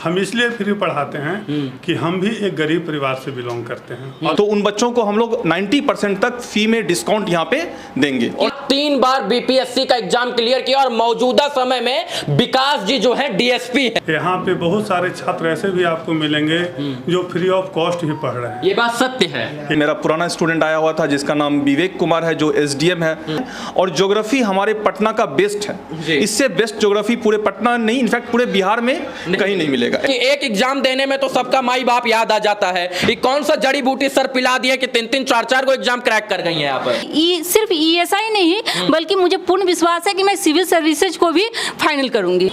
हम इसलिए फ्री पढ़ाते हैं कि हम भी एक गरीब परिवार से बिलोंग करते हैं। तो उन बच्चों को हम लोग 90% तक फी में डिस्काउंट यहाँ पे देंगे। और 3 बार बीपीएससी का एग्जाम क्लियर किया और मौजूदा समय में विकास जी जो है डीएसपी है। यहाँ पे बहुत सारे छात्र ऐसे भी आपको मिलेंगे जो फ्री ऑफ कॉस्ट ही पढ़ रहे हैं। ये बात सत्य है। मेरा पुराना स्टूडेंट आया हुआ था जिसका नाम विवेक कुमार है, जो एसडीएम है, और ज्योग्राफी हमारे पटना का बेस्ट है। इससे बेस्ट ज्योग्राफी पूरे पटना नहीं, इनफैक्ट पूरे बिहार में कहीं नहीं मिलेगा। कि एक एग्जाम देने में तो सबका माई बाप याद आ जाता है। ये कौन सा जड़ी बूटी सर पिला दिए कि 3-3 4-4 को एग्जाम क्रैक कर गई हैं यहाँ पर। सिर्फ ईएसआई नहीं बल्कि मुझे पूर्ण विश्वास है कि मैं सिविल सर्विसेज को भी फाइनल करूंगी।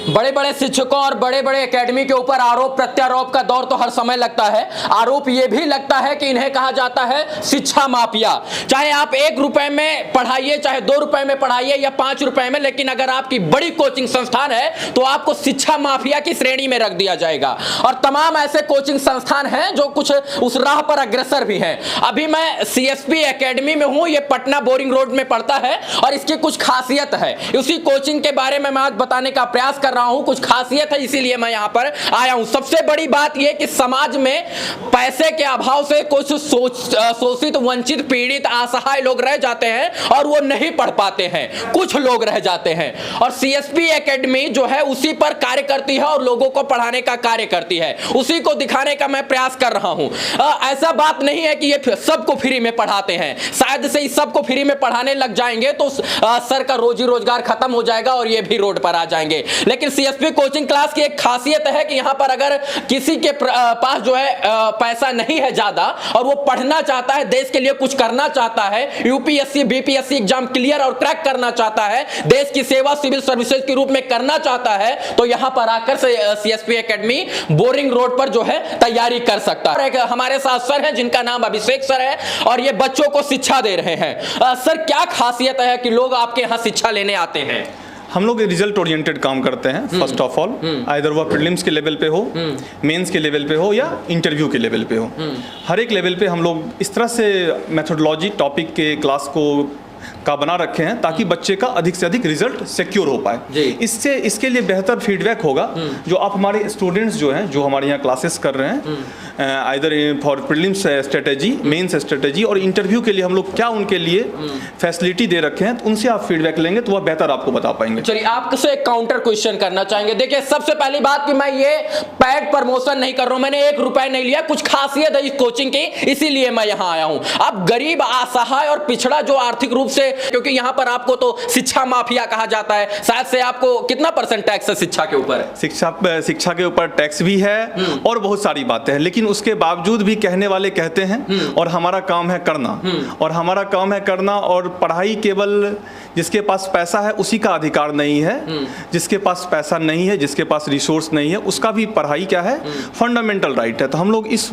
बड़े बड़े शिक्षकों और बड़े बड़े एकेडमी के ऊपर आरोप प्रत्यारोप का दौर तो हर समय लगता है। आरोप ये भी लगता है कि इन्हें कहा जाता है शिक्षा माफिया। चाहे आप 1 रुपए में पढ़ाइए, चाहे 2 रुपए में पढ़ाइए या 5 रुपए में, लेकिन अगर आपकी बड़ी कोचिंग संस्थान है तो आपको शिक्षा माफिया की श्रेणी में रख दिया जाएगा। और तमाम ऐसे कोचिंग संस्थान हैं जो कुछ उस राह पर अग्रसर भी हैं। अभी मैं सीएसपी एकेडमी में हूं, ये पटना बोरिंग रोड में पड़ता है और इसकी कुछ खासियत है। उसी कोचिंग के बारे में मैं आज बताने का प्रयास कर रहा हूं। कुछ खासियत है इसीलिए मैं यहां पर आया हूं। सबसे बड़ी बात यह कि समाज में पैसे के अभाव से कुछ शोषित, वंचित, पीड़ित, असहाय लोग रह जाते हैं और वो नहीं पढ़ पाते हैं। कुछ लोग रह जाते हैं और सीएसपी एकेडमी जो है उसी पर कार्य करती है और लोगों को पढ़ाने का कार्य करती है। उसी को दिखाने का मैं प्रयास कर रहा हूं। ऐसा बात नहीं है कि ये सबको फ्री में पढ़ाते हैं। शायद से इस सबको फ्री में पढ़ाने लग जाएंगे तो सर का रोजी रोजगार खत्म हो जाएगा और ये भी रोड पर आ जाएंगे। लेकिन सीएसपी कोचिंग क्लास की एक खासियत है कि यहां पर अगर किसी के पास जो है पैसा नहीं है ज्यादा और वो पढ़ना चाहता है, देश के लिए कुछ करना चाहता है, यूपीएससी बीपीएससी एग्जाम क्लियर और क्रैक करना चाहता है, देश की सेवा सिविल सर्विसेज के रूप में करना चाहता है, तो यहां पर आकर से सीएसपी एकेडमी बोरिंग रोड पर जो है तैयारी कर सकता है। हमारे साथ सर हैं जिनका नाम अभिषेक सर है और ये बच्चों को शिक्षा दे रहे हैं। सर, क्या खासियत है कि लोग आपके यहां शिक्षा लेने आते हैं? हम लोग रिजल्ट ओरिएंटेड काम करते हैं। फर्स्ट ऑफ ऑल, आइदर वह प्रीलिम्स के लेवल पे हो, मेंस के लेवल पे हो या इंटरव्यू के लेवल पे हो, हर एक लेवल पे हम लोग इस तरह से मेथोडोलॉजी टॉपिक के क्लास का बना रखे हैं ताकि बच्चे का अधिक से अधिक रिजल्ट सिक्योर हो पाए। इससे इसके लिए बेहतर फीडबैक होगा जो आप हमारे स्टूडेंट्स जो हैं, जो हमारे यहाँ क्लासेस कर रहे हैं, either for prelims strategy, mains strategy और इंटरव्यू के लिए हम लोग क्या उनके लिए फैसिलिटी दे रखे हैं, तो उनसे आप फीडबैक लेंगे तो वह बेहतर आपको बता पाएंगे। चलिए, आपसे एक काउंटर क्वेश्चन करना चाहेंगे। देखिए, सबसे पहली बात कि मैं ये पैड प्रमोशन नहीं कर रहा हूं, मैंने 1 रुपया नहीं लिया। कुछ खासियत है इस कोचिंग की, इसीलिए मैं यहाँ आया हूं। अब गरीब, असहाय और पिछड़ा जो आर्थिक रूप से, क्योंकि यहाँ पर आपको तो शिक्षा माफिया कहा जाता है, शायद से आपको कितना % टैक्स है शिक्षा के ऊपर? शिक्षा के ऊपर टैक्स भी है और बहुत सारी बातें हैं, लेकिन उसके बावजूद भी कहने वाले कहते हैं और हमारा काम है करना। और हमारा काम है करना, और पढ़ाई केवल जिसके पास पैसा है उसी का अधिकार नहीं है। जिसके पास पैसा नहीं है, जिसके पास रिसोर्स नहीं है, उसका भी पढ़ाई क्या है, फंडामेंटल राइट है। तो हम लोग इस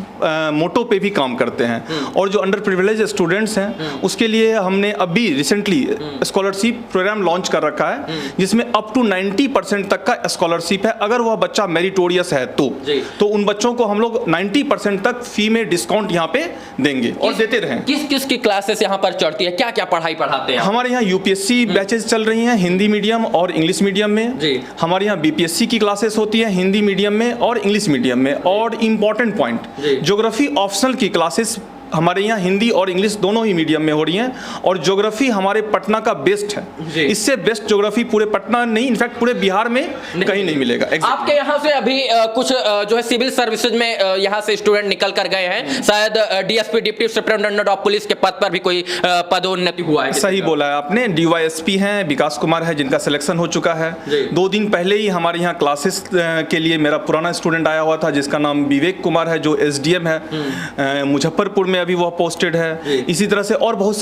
मोटो पे भी काम करते हैं। और जो अंडर प्रिविलेज स्टूडेंट्स हैं उसके लिए हमने अभी रिसेंटली स्कॉलरशिप प्रोग्राम लॉन्च कर रखा है, जिसमें अप टू 90% तक का स्कॉलरशिप है। अगर वह बच्चा मेरिटोरियस है तो उन बच्चों को हम लोग 90% तक फी में डिस्काउंट यहाँ पे देंगे और देते रहें। किस की क्लासेस यहाँ पर चढ़ती है, क्या क्या पढ़ाई पढ़ाते हैं? हमारे यहाँ यूपीएससी बैचेस चल रही हैं हिंदी मीडियम और इंग्लिश मीडियम में। हमारे यहाँ बीपीएससी की क्लासेस होती है हिंदी मीडियम में और इंग्लिश मीडियम में। और इम्पोर्टेंट पॉइंट, ज्योग्राफी ऑप्शनल की क्लासेस हमारे यहाँ हिंदी और इंग्लिश दोनों ही मीडियम में हो रही हैं। और ज्योग्राफी हमारे पटना का बेस्ट है। इससे बेस्ट ज्योग्राफी पूरे पटना नहीं, इनफैक्ट पूरे बिहार में कहीं नहीं मिलेगा। आपके यहाँ से अभी कुछ जो है सिविल सर्विसेज में यहाँ से स्टूडेंट निकल कर गए हैं, शायद DSP deputy superintendent of police के पद पर भी कोई पदोन्नति हुआ है? सही बोला है आपने। डीवाईएसपी हैं विकास कुमार है जिनका सिलेक्शन हो चुका है। 2 दिन पहले ही हमारे यहाँ क्लासेस के लिए मेरा पुराना स्टूडेंट आया हुआ था जिसका नाम विवेक कुमार है, जो एसडीएम है, मुजफ्फरपुर में अभी वह पोस्टेड है। इसी तरह से और बहुत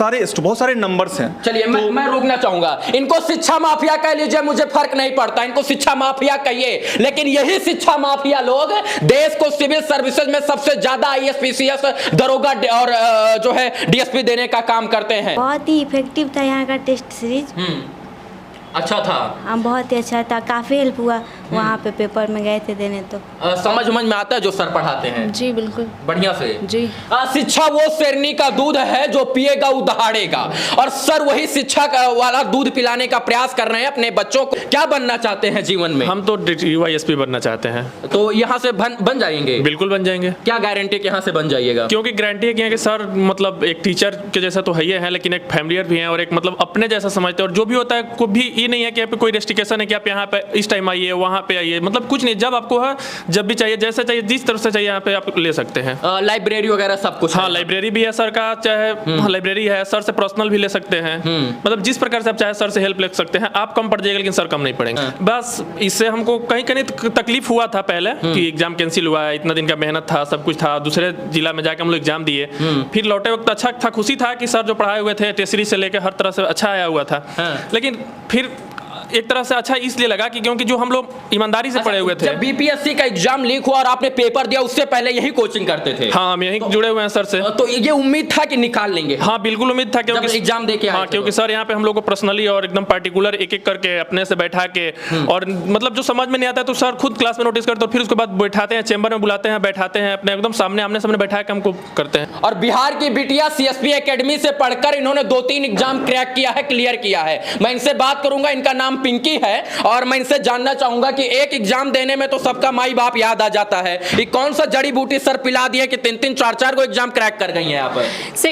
सारे नंबर्स हैं। चलिए, मैं रोकना चाहूंगा। इनको शिक्षा माफिया कह लीजिए, मुझे फर्क नहीं पड़ता, इनको शिक्षा माफिया कहिए, लेकिन यही शिक्षा माफिया लोग देश को सिविल सर्विसेज में सबसे ज्यादा आईएएस पीसीएस दरोगा और जो है डीएसपी देने का काम करते हैं। बहुत ही इफेक्टिव था यहाँ का टेस्ट सीरीज। अच्छा था? हाँ, बहुत ही अच्छा था, काफ़ी हेल्प हुआ। वहाँ पे पेपर में गए थे देने तो। समझ में आता है जो सर पढ़ाते हैं? जी बिल्कुल बढ़िया से जी। शिक्षा वो शेरनी का दूध है जो पिएगा वो दहाड़ेगा, और सर वही शिक्षा का वाला दूध पिलाने का प्रयास कर रहे हैं अपने बच्चों को। क्या बनना चाहते हैं जीवन में? हम तो UISP बनना चाहते हैं। तो यहाँ से बन जाएंगे? बिल्कुल बन जाएंगे। क्या गारंटी कि यहाँ से बन जाइएगा? क्योंकि गारंटी है कि सर मतलब एक टीचर के जैसा तो है ही है, लेकिन एक फैमिलियर भी है और एक मतलब अपने जैसा समझते हैं, और जो भी होता है कोई भी ये नहीं है कि यहाँ पे कोई रेस्ट्रिक्शन है कि आप यहाँ पे इस टाइम आइए वहाँ पे आइए, मतलब कुछ नहीं, जब आपको है जब भी चाहिए जैसे चाहिए जिस तरह से चाहिए यहाँ पे आप ले सकते हैं। लाइब्रेरी वगैरह सब कुछ? हाँ लाइब्रेरी भी है सर का, चाहे लाइब्रेरी है, सर से पर्सनल भी ले सकते हैं, मतलब जिस प्रकार से आप चाहे सर से हेल्प ले सकते हैं। आप कम पड़ जाएगा लेकिन सर कम नहीं पड़ेंगे। बस इससे हमको कहीं कहीं तकलीफ हुआ था पहले कि एग्जाम कैंसिल हुआ है, इतना दिन का मेहनत था, सब कुछ था, दूसरे जिला में जाकर हम लोग एग्जाम दिए, फिर लौटे वक्त अच्छा था, खुशी था कि सर जो पढ़ाए हुए थे टेस्टरी से लेकर हर तरह से अच्छा आया हुआ था। लेकिन फिर एक तरह से अच्छा इसलिए लगा कि क्योंकि जो हम लोग ईमानदारी से पढ़े हुए थे। जब बीपीएससी का एग्जाम लीक हुआ और आपने पेपर दिया उससे पहले यही कोचिंग करते थे? हाँ हम यही जुड़े हुए हैं सर से। तो ये उम्मीद था कि निकाल लेंगे? हाँ बिल्कुल उम्मीद था, क्योंकि एग्जाम देके हाँ क्योंकि सर यहाँ पे हम लोग को पर्सनली और एकदम पार्टिकुलर एक एक करके अपने से बैठा के, और मतलब जो समझ में नहीं आता है तो सर खुद क्लास में नोटिस करते हैं, फिर उसके बाद बैठाते हैं, चैम्बर में बुलाते हैं, बैठाते हैं, अपने एकदम सामने आमने सामने बैठा के हमको करते हैं। और बिहार की बिटिया CSP एकेडमी से पढ़कर इन्होंने 2-3 एग्जाम क्रैक किया है, क्लियर किया है। मैं इनसे बात करूंगा, इनका नाम पिंकी है, और मैं इनसे जानना चाहूंगा कि एक एग्जाम देने में तो सबका माई बाप याद आ जाता है, ये कौन सा जड़ी बूटी सर पिला दिए कि 3-3 4-4 को एग्जाम क्रैक कर गई हैं यहाँ पर? सर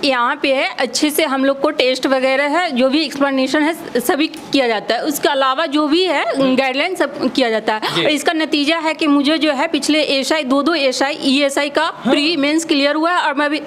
यहाँ पे है अच्छे से हम लोग को टेस्ट वगैरह है, जो भी एक्सप्लेनेशन है सभी किया जाता है, उसके अलावा जो भी है गाइडलाइन सब किया जाता है। और इसका नतीजा है कि मुझे जो है पिछले एसआई 2 एसआई ESI का प्री मेंस क्लियर हुआ है, और मैं अभी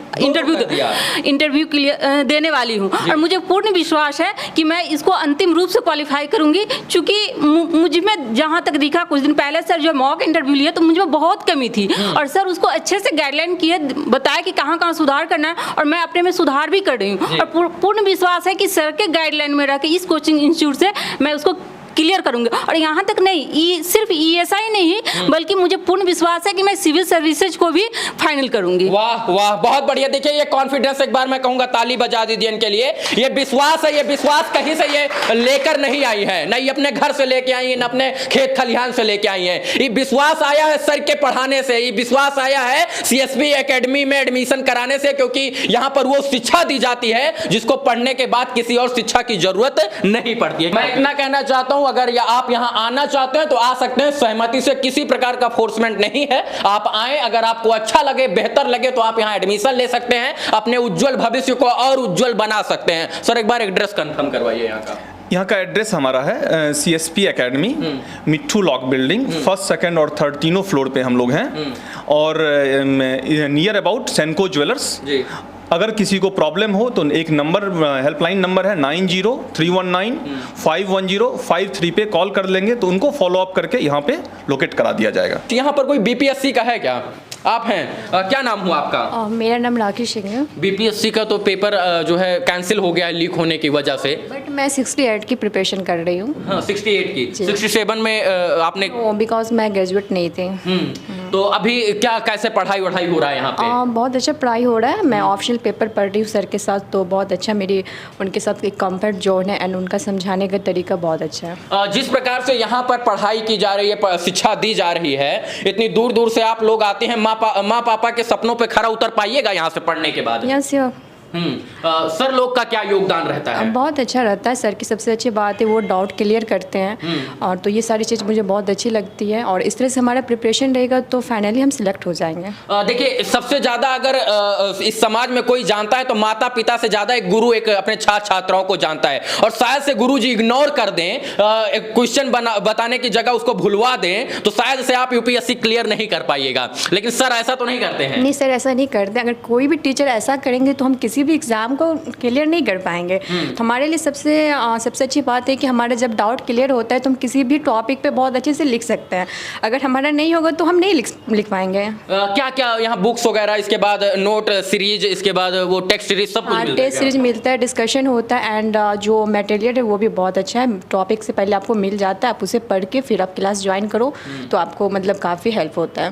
इंटरव्यू क्लियर देने वाली हूँ, और मुझे पूर्ण विश्वास है कि मैं इसको अंतिम रूप से क्वालिफाई करूंगी। चूंकि मुझ में जहाँ तक दिखा कुछ दिन पहले सर जो मॉक इंटरव्यू लिया तो मुझ में बहुत कमी थी, और सर उसको अच्छे से गाइडलाइन किए, बताया कि कहाँ कहाँ सुधार करना है, और मैं अपने में सुधार भी कर रही हूँ, और पूर्ण विश्वास है कि सर के गाइडलाइन में रह के इस कोचिंग इंस्टीट्यूट से मैं उसको क्लियर करूंगी। और यहाँ तक नहीं, सिर्फ ESI नहीं बल्कि मुझे पूर्ण विश्वास है कि मैं सिविल सर्विसेज को भी फाइनल करूंगी। वाह वाह बहुत बढ़िया। देखिए ये कॉन्फिडेंस, एक बार मैं कहूंगा ताली बजा दीजिए इनके लिए। ये विश्वास है, ये विश्वास कहीं से ये लेकर नहीं आई है, नहीं अपने घर से लेके आई है, न अपने खेत खलिहान से लेके आई है। ये विश्वास आया है सर के पढ़ाने से, ये विश्वास आया है CSP एकेडमी में एडमिशन कराने से, क्योंकि यहाँ पर वो शिक्षा दी जाती है जिसको पढ़ने के बाद किसी और शिक्षा की जरूरत नहीं पड़ती है। मैं इतना कहना चाहता हूँ, अगर आप यहाँ आना चाहते हैं तो आ सकते हैं, सहमति से, किसी प्रकार का फोर्समेंट नहीं है, आप आए, अगर आपको अच्छा लगे, बेहतर लगे तो आप यहाँ एडमिशन ले सकते हैं, अपने उज्जवल भविष्य को और उज्जवल बना सकते हैं। सर एक बार एड्रेस कंफर्म करवाइए यहाँ का। यहाँ का एड्रेस हमारा है CSP एकेडमी, मिट्ठू लॉक बिल्डिंग, 1st 2nd और 3rd तीनों फ्लोर पे हम लोग हैं, और नियर अबाउट सेनको ज्वेलर्स। अगर किसी को प्रॉब्लम हो तो एक नंबर, हेल्पलाइन नंबर है 9031951053 पे कॉल कर लेंगे तो उनको फॉलो अप करके यहाँ पे लोकेट करा दिया जाएगा। यहाँ पर कोई BPSC का है क्या? आप हैं, क्या नाम हुआ आपका? मेरा नाम राखी सिंह है। BPSC का तो पेपर जो है कैंसिल हो गया है लीक होने की वजह से, बट मैं 68 की प्रिपरेशन कर रही हूँ। हाँ 68 की, 67 में आपने? बिकॉज मैं ग्रेजुएट नहीं थी। तो अभी क्या कैसे पढ़ाई वढ़ाई हो रहा है यहाँ पे? बहुत अच्छा पढ़ाई हो रहा है, मैं ऑप्शनल पेपर पढ़ रही हूँ सर के साथ, तो बहुत अच्छा मेरी उनके साथ एक कंफर्ट जोन है, एंड उनका समझाने का तरीका बहुत अच्छा है। जिस प्रकार से यहाँ पर पढ़ाई की जा रही है, शिक्षा दी जा रही है, इतनी दूर दूर से आप लोग आते हैं, माँ पापा के सपनों पे खरा उतर पाइएगा यहाँ से पढ़ने के बाद? यस सर लोग का क्या योगदान रहता है? बहुत अच्छा रहता है, सर की सबसे अच्छी बात है वो डाउट क्लियर करते हैं, और तो ये सारी चीज़ मुझे बहुत अच्छी लगती है, और इस तरह से हमारा प्रिपरेशन रहेगा तो फाइनली हम सिलेक्ट हो जाएंगे। देखिए सबसे ज़्यादा अगर इस समाज में कोई जानता है तो माता पिता से ज़्यादा एक गुरु एक अपने छात्र छात्राओं को जानता है, और शायद से गुरु जी इग्नोर कर दें, एक क्वेश्चन बताने की जगह उसको भुलवा दें, तो शायद से आप UPSC क्लियर नहीं कर पाइएगा। लेकिन सर ऐसा तो नहीं करते हैं? नहीं सर ऐसा नहीं करते, अगर कोई भी टीचर ऐसा करेंगे तो हम किसी भी एग्ज़ाम को क्लियर नहीं कर पाएंगे। तो हमारे लिए सबसे अच्छी बात है कि हमारा जब डाउट क्लियर होता है तो हम किसी भी टॉपिक पे बहुत अच्छे से लिख सकते हैं, अगर हमारा नहीं होगा तो हम नहीं लिख पाएंगे। क्या क्या यहाँ बुक्स वगैरह, इसके बाद नोट सीरीज, इसके बाद वो टेक्स्ट सीरीज, सब कुछ मिलता है? टेक्स्ट सीरीज मिलता है, डिस्कशन होता है, एंड जो मटेरियल है वो भी बहुत अच्छा है, टॉपिक से पहले आपको मिल जाता है, आप उसे पढ़ के फिर आप क्लास ज्वाइन करो तो आपको मतलब काफ़ी हेल्प होता है।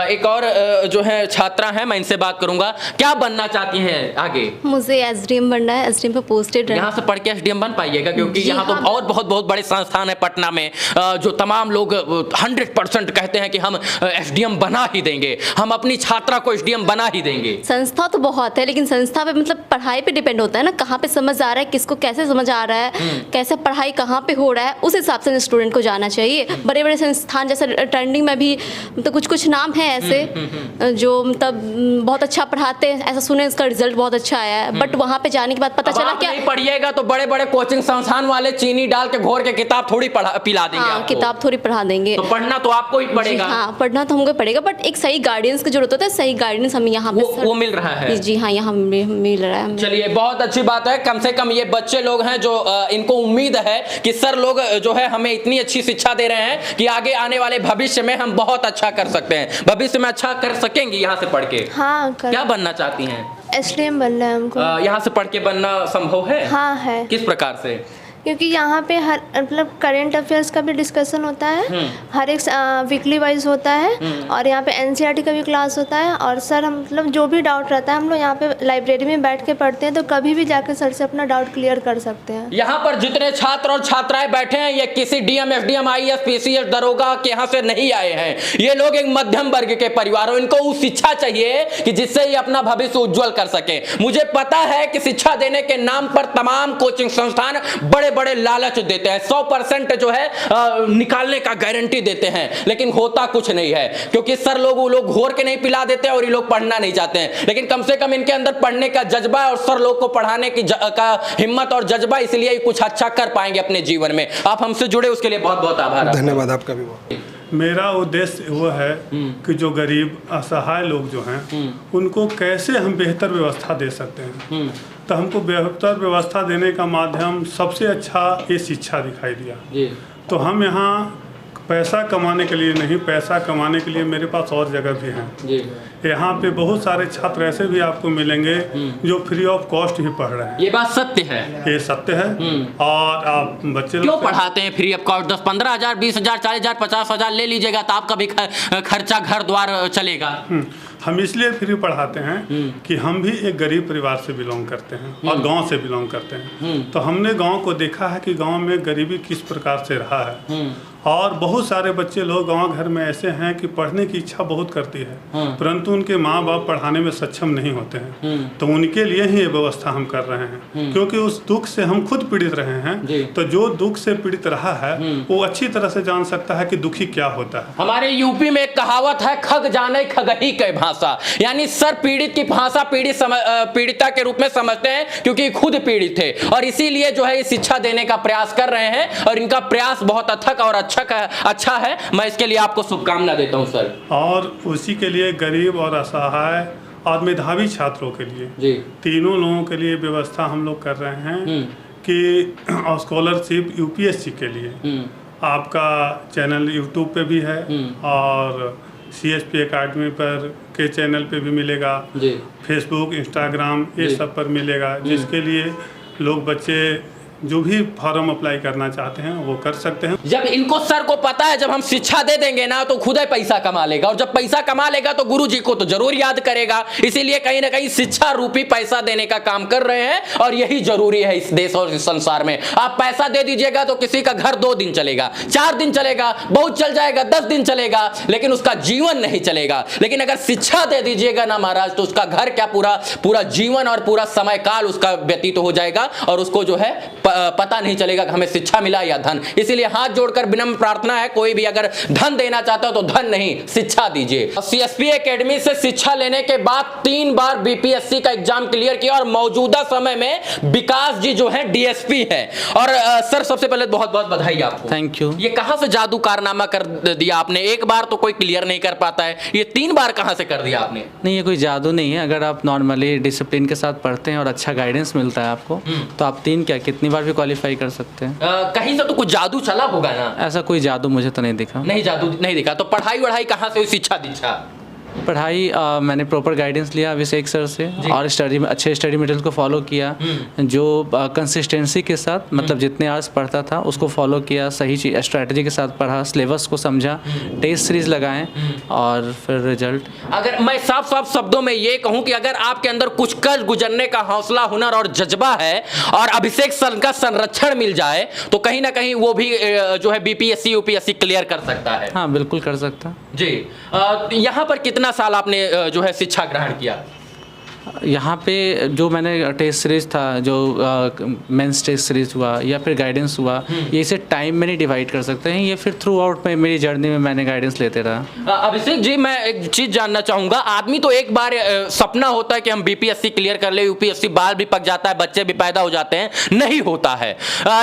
एक और जो है छात्रा है, मैं इनसे बात करूंगा, क्या बनना चाहती हैं आगे? मुझे एसडीएम बनना है, एसडीएम पे पोस्टेड यहाँ से पढ़ के एसडीएम बन पाइएगा? क्योंकि यहाँ तो और बहुत बड़े संस्थान है पटना में, जो तमाम लोग 100% कहते हैं कि हम एसडीएम बना ही देंगे, हम अपनी छात्रा को एसडीएम बना ही देंगे। संस्था तो बहुत है, लेकिन संस्था पे मतलब पढ़ाई पे डिपेंड होता है ना, कहाँ पे समझ आ रहा है, किसको कैसे समझ आ रहा है, कैसे पढ़ाई कहाँ पे हो रहा है, उस हिसाब से स्टूडेंट को जाना चाहिए। बड़े बड़े संस्थान जैसे टर्निंग में भी मतलब कुछ नाम है ऐसे जो मतलब बहुत अच्छा पढ़ाते हैं, ऐसा सुने इसका रिजल्ट बहुत अच्छा आया है, बट वहाँ पे जाने के बाद पता चला क्या नहीं पढ़िएगा तो बड़े बड़े कोचिंग संस्थान वाले चीनी डाल के घोर के किताब थोड़ी पिला देंगे। हाँ, किताब थोड़ी पढ़ा देंगे, तो पढ़ना तो आपको ही पड़ेगा। हाँ, पढ़ना तो हमको पड़ेगा, बट एक सही गाइडेंस की जरूरत होता है। सही गाइडेंस हमें यहाँ पे वो मिल रहा है? जी हाँ, यहाँ मिल रहा है। चलिए, बहुत अच्छी बात है। कम से कम ये बच्चे लोग हैं जो इनको उम्मीद है कि सर लोग जो है हमें इतनी अच्छी शिक्षा दे रहे हैं कि आगे आने वाले भविष्य में हम बहुत अच्छा कर सकते हैं। भविष्य में अच्छा कर सकेंगी यहाँ से पढ़ के? हाँ, क्या बनना चाहती हैं? एसडीएम बनना है हमको। यहाँ से पढ़ के बनना संभव है? हाँ है। किस प्रकार से? क्योंकि यहाँ पे हर मतलब करेंट अफेयर्स का भी डिस्कशन होता है, हर एक वीकली वाइज होता है, और यहाँ पे एनसीईआरटी का भी क्लास होता है। और सर हम मतलब जो भी डाउट रहता है हम लोग यहाँ पे लाइब्रेरी में बैठ के पढ़ते हैं, तो कभी भी जाकर सर से अपना डाउट क्लियर कर सकते हैं। यहाँ पर जितने छात्र और छात्राएं बैठे हैं ये किसी डीएम, एसडीएम, आईएएस, पीसीएस, दरोगा के यहाँ से नहीं आए हैं। ये लोग एक मध्यम वर्ग के परिवार, इनको वो शिक्षा चाहिए कि जिससे ये अपना भविष्य उज्जवल कर सके। मुझे पता है कि शिक्षा देने के नाम पर तमाम कोचिंग संस्थान बड़े बड़े लालच देते हैं, 100% जो है निकालने का गारंटी देते हैं, लेकिन होता कुछ नहीं है। क्योंकि सर लोग वो लोग घोर के नहीं पिला देते और ये लोग पढ़ना नहीं चाहते हैं, लेकिन कम से कम इनके अंदर पढ़ने का जज्बा है और सर लोग को पढ़ाने की का हिम्मत और जज्बा, इसलिए ये कुछ अच्छा कर पाएंगे अपने जीवन में। आप हमसे जुड़े उसके लिए बहुत बहुत आभार। धन्यवाद आपका भी बहुत। मेरा उद्देश्य वो है कि जो गरीब असहाय लोग जो हैं उनको कैसे हम बेहतर व्यवस्था दे सकते हैं। तो हमको बेहतर व्यवस्था देने का माध्यम सबसे अच्छा ये शिक्षा दिखाई दिया। तो हम यहाँ पैसा कमाने के लिए नहीं, पैसा कमाने के लिए मेरे पास और जगह भी हैं। यहाँ पे बहुत सारे छात्र ऐसे भी आपको मिलेंगे जो फ्री ऑफ कॉस्ट ही पढ़ रहे हैं। ये बात सत्य है? ये सत्य है। और आप बच्चे क्यों पढ़ाते हैं फ्री ऑफ कॉस्ट? 10-15 हज़ार, 20 हज़ार, 40 हज़ार, 50 हज़ार ले लीजिएगा तो आपका भी खर्चा घर द्वार चलेगा। हम इसलिए फ्री पढ़ाते हैं कि हम भी एक गरीब परिवार से बिलोंग करते हैं और गांव से बिलोंग करते हैं। तो हमने गांव को देखा है कि गांव में गरीबी किस प्रकार से रहा है, और बहुत सारे बच्चे लोग गांव घर में ऐसे हैं कि पढ़ने की इच्छा बहुत करती है, परंतु उनके माँ बाप पढ़ाने में सक्षम नहीं होते हैं। तो उनके लिए ही ये व्यवस्था हम कर रहे हैं, क्योंकि उस दुख से हम खुद पीड़ित रहे हैं। तो जो दुख से पीड़ित रहा है वो अच्छी तरह से जान सकता है कि दुखी क्या होता है। हमारे यूपी में एक कहावत है, खग जाने खगही के भाषा, यानी सर पीड़ित की भाषा पीड़िता के रूप में समझते हैं, क्योंकि खुद पीड़ित थे, और इसीलिए जो है ये शिक्षा देने का प्रयास कर रहे हैं, और इनका प्रयास बहुत अथक और अच्छा है। मैं इसके लिए आपको शुभकामना देता हूं सर। और उसी के लिए गरीब और असहाय और मेधावी छात्रों के लिए तीनों लोगों के लिए व्यवस्था हम लोग कर रहे हैं कि स्कॉलरशिप यूपीएससी के लिए आपका चैनल यूट्यूब पे भी है, और CSP एकेडमी पर के चैनल पे भी मिलेगा, फेसबुक, इंस्टाग्राम ये सब पर मिलेगा, जिसके लिए लोग बच्चे जो भी फॉर्म अप्लाई करना चाहते हैं वो कर सकते हैं। जब इनको सर को पता है जब हम शिक्षा दे देंगे ना तो खुद ही पैसा कमा लेगा, और जब पैसा कमा लेगा तो गुरु जी को तो जरूर याद करेगा। इसीलिए कहीं ना कहीं शिक्षा रूपी पैसा देने का काम कर रहे हैं, और यही जरूरी है इस देश और इस संसार में। आप पैसा दे दीजिएगा तो किसी का घर 2 दिन चलेगा, 4 दिन चलेगा, बहुत चल जाएगा, 10 दिन चलेगा, लेकिन उसका जीवन नहीं चलेगा। लेकिन अगर शिक्षा दे दीजिएगा ना महाराज, तो उसका घर क्या पूरा जीवन और पूरा समय काल उसका व्यतीत हो जाएगा, और उसको जो है पता नहीं चलेगा कि हमें शिक्षा मिला या धन। इसीलिए हाथ जोड़कर विनम्र प्रार्थना है, कोई भी अगर धन देना चाहता हो तो धन नहीं, शिक्षा दीजिए। CSP एकेडमी से शिक्षा लेने के बाद 3 बार BPSC का एग्जाम क्लियर किया, और मौजूदा समय में विकास जी जो है DSP है। और सर सबसे पहले बहुत बहुत बधाई आपको। Thank you. ये कहां से जादू कारनामा कर दिया आपने? एक बार तो कोई क्लियर नहीं कर पाता है, ये 3 बार कहां से कर दिया आपने? नहीं, ये कोई जादू नहीं है। अगर आप नॉर्मली डिसिप्लिन के साथ पढ़ते हैं और अच्छा गाइडेंस मिलता है आपको, तो आप कितनी बार भी क्वालिफाई कर सकते हैं। कहीं से तो कुछ जादू चला होगा ना? ऐसा कोई जादू मुझे तो नहीं दिखा। नहीं, जादू नहीं दिखा। तो पढ़ाई वढ़ाई कहाँ से हुई, शिक्षा दीक्षा? पढ़ाई मैंने प्रॉपर गाइडेंस लिया अभिषेक सर से और अच्छे स्टडी मटेरियल को फॉलो किया, जो कंसिस्टेंसी के साथ मतलब जितने आवर्स पढ़ता था उसको फॉलो किया, सही चीज स्ट्रैटेजी के साथ पढ़ा, सिलेबस को समझा, टेस्ट सीरीज लगाएं और फिर रिजल्ट। अगर मैं साफ साफ शब्दों में ये कहूं कि अगर आपके अंदर कुछ कर गुजरने का हौसला, हुनर और जज्बा है और अभिषेक सर का संरक्षण मिल जाए तो कहीं ना कहीं वो भी जो है बीपीएससी यूपीएससी क्लियर कर सकता है। हाँ बिल्कुल कर सकता जी। यहाँ पर कितना साल आपने जो है शिक्षा ग्रहण किया? यहाँ पे जो मैंने टेस्ट सीरीज था, जो मेंस टेस्ट सीरीज हुआ या फिर गाइडेंस हुआ, ये इसे टाइम में नहीं डिवाइड कर सकते हैं, ये फिर थ्रू आउट में मेरी जर्नी में मैंने गाइडेंस लेते रहा। अभिषेक जी, मैं एक चीज जानना चाहूंगा, आदमी तो एक बार सपना होता है कि हम बीपीएससी क्लियर कर ले, यूपीएससी बाल भी पक जाता है, बच्चे भी पैदा हो जाते हैं, नहीं होता है।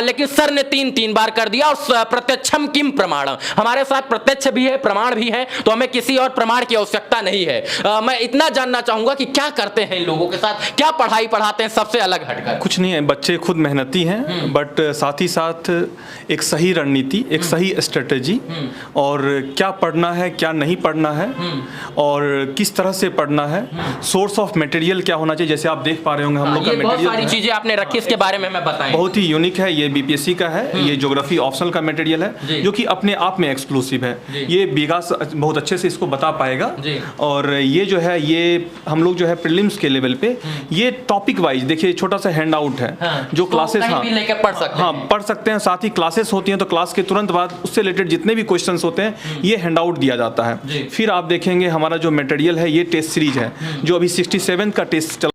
लेकिन सर ने तीन बार कर दिया और प्रत्यक्षम किम प्रमाणम, हमारे साथ प्रत्यक्ष भी है, प्रमाण भी है, तो हमें किसी और प्रमाण की आवश्यकता नहीं है। मैं इतना जानना चाहूंगा कि क्या करते हैं इन लोगों के साथ, क्या पढ़ाई पढ़ाते हैं सबसे अलग हटकर? कुछ नहीं है, बच्चे खुद मेहनती हैं, बट साथ ही साथ एक सही रणनीति, एक सही स्ट्रेटेजी और क्या पढ़ना है क्या नहीं पढ़ना है और किस तरह से पढ़ना है, सोर्स ऑफ मटेरियल क्या होना चाहिए। जैसे आप देख पा रहे होंगे हम लोग का बहुत सारी मटेरियल चीजें आपने रखी, इसके बारे में मैं बताएं। बहुत ही यूनिक है, ये बीपीएससी का है, ये ज्योग्राफी ऑप्शनल का मटेरियल है जो कि अपने आप में एक्सक्लूसिव है। ये विकास बहुत अच्छे से इसको बता पाएगा और ये जो है ये हम लोग जो है प्रीलिम्स के लेवल पे ये टॉपिक वाइज देखिए छोटा सा हैंड आउट है जो क्लासेस पढ़ सकते हैं। पढ़ सकते हैं, साथ ही क्लासेस होती हैं तो क्लास के तुरंत बाद उससे रिलेटेड जितने भी क्वेश्चंस होते हैं ये हैंड आउट दिया जाता है। फिर आप देखेंगे हमारा जो मटेरियल है ये टेस्ट सीरीज है जो अभी 67 का टेस्ट